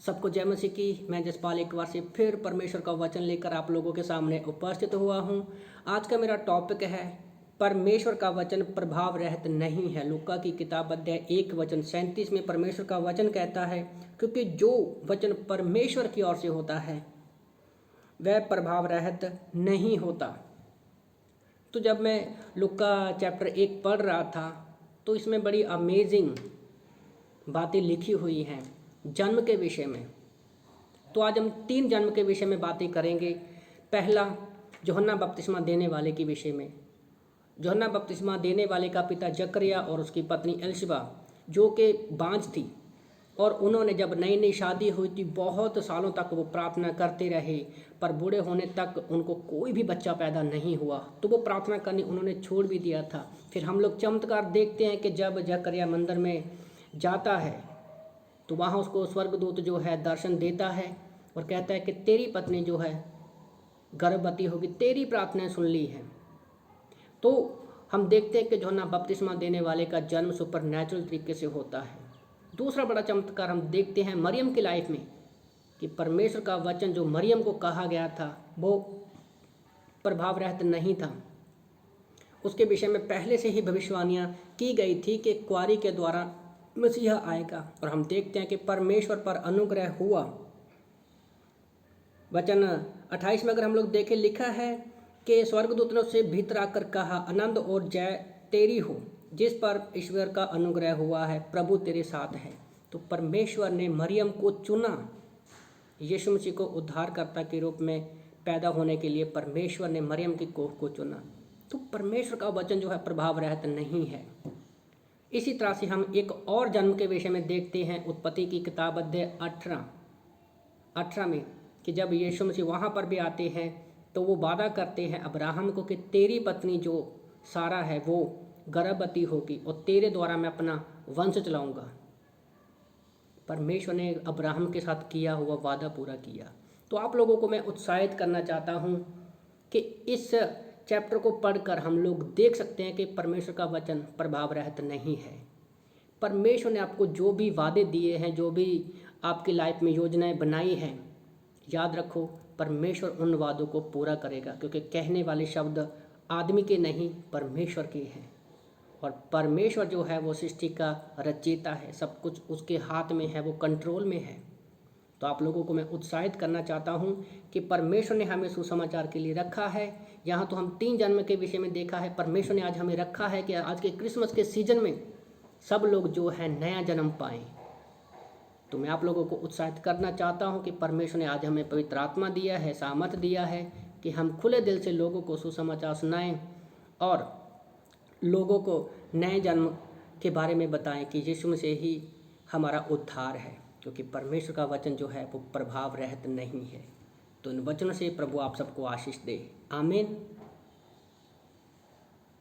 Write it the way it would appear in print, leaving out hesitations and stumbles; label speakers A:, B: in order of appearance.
A: सबको जय मसीह की। मैं जसपाल एक बार से फिर परमेश्वर का वचन लेकर आप लोगों के सामने उपस्थित हुआ हूँ। आज का मेरा टॉपिक है परमेश्वर का वचन प्रभाव रहित नहीं है। लूका की किताब अध्याय 1 वचन 37 में परमेश्वर का वचन कहता है, क्योंकि जो वचन परमेश्वर की ओर से होता है वह प्रभाव रहित नहीं होता। तो जब मैं लूका चैप्टर 1 पढ़ रहा था तो इसमें बड़ी अमेजिंग बातें लिखी हुई हैं जन्म के विषय में। तो आज हम 3 जन्म के विषय में बातें करेंगे। पहला, यूहन्ना बपतिस्मा देने वाले के विषय में। यूहन्ना बपतिस्मा देने वाले का पिता जकरिया और उसकी पत्नी एलिशबा जो कि बांझ थी, और उन्होंने जब नई नई शादी हुई थी बहुत सालों तक वो प्रार्थना करते रहे, पर बूढ़े होने तक उनको कोई भी बच्चा पैदा नहीं हुआ। तो वो प्रार्थना करनी उन्होंने छोड़ भी दिया था। फिर हम लोग चमत्कार देखते हैं कि जब जकरिया मंदिर में जाता है तो वहाँ उसको स्वर्गदूत जो है दर्शन देता है और कहता है कि तेरी पत्नी जो है गर्भवती होगी, तेरी प्रार्थना सुन ली है। तो हम देखते हैं कि यूहन्ना बपतिस्मा देने वाले का जन्म सुपर नेचुरल तरीके से होता है। दूसरा बड़ा चमत्कार हम देखते हैं मरियम की लाइफ में, कि परमेश्वर का वचन जो मरियम को कहा गया था वो प्रभाव रहित नहीं था। उसके विषय में पहले से ही भविष्यवाणियाँ की गई थी कि कुंवारी के द्वारा मसीहा आएगा, और हम देखते हैं कि परमेश्वर पर अनुग्रह हुआ। वचन 28 में अगर हम लोग देखें, लिखा है कि स्वर्गदूत ने उससे भीतर आकर कहा, आनंद और जय तेरी हो जिस पर ईश्वर का अनुग्रह हुआ है, प्रभु तेरे साथ है। तो परमेश्वर ने मरियम को चुना, यीशु मसीह को उद्धारकर्ता के रूप में पैदा होने के लिए परमेश्वर ने मरियम की कोख को चुना। तो परमेश्वर का वचन जो है प्रभाव रहित नहीं है। इसी तरह से हम एक और जन्म के विषय में देखते हैं उत्पत्ति की किताब अध्याय 18 में, कि जब यीशु मसीह वहाँ पर भी आते हैं तो वो वादा करते हैं अब्राहम को कि तेरी पत्नी जो सारा है वो गर्भवती होगी और तेरे द्वारा मैं अपना वंश चलाऊँगा। परमेश्वर ने अब्राहम के साथ किया हुआ वादा पूरा किया। तो आप लोगों को मैं उत्साहित करना चाहता हूँ कि इस चैप्टर को पढ़कर हम लोग देख सकते हैं कि परमेश्वर का वचन प्रभाव रहित नहीं है। परमेश्वर ने आपको जो भी वादे दिए हैं, जो भी आपकी लाइफ में योजनाएं बनाई हैं, याद रखो परमेश्वर उन वादों को पूरा करेगा, क्योंकि कहने वाले शब्द आदमी के नहीं परमेश्वर के हैं। और परमेश्वर जो है वो सृष्टि का रचयिता है, सब कुछ उसके हाथ में है, वो कंट्रोल में है। तो आप लोगों को मैं उत्साहित करना चाहता हूं कि परमेश्वर ने हमें सुसमाचार के लिए रखा है। यहाँ तो हम 3 जन्म के विषय में देखा है। परमेश्वर ने आज हमें रखा है कि आज के क्रिसमस के सीजन में सब लोग जो है नया जन्म पाएँ। तो मैं आप लोगों को उत्साहित करना चाहता हूँ कि परमेश्वर ने आज हमें पवित्र आत्मा दिया है, सामर्थ दिया है कि हम खुले दिल से लोगों को सुसमाचार सुनाएं और लोगों को नए जन्म के बारे में बताएं कि यीशु मसीह ही हमारा उद्धार है, क्योंकि परमेश्वर का वचन जो है वो प्रभाव रहित नहीं है। तो इन वचनों से प्रभु आप सबको आशीष दे। आमीन।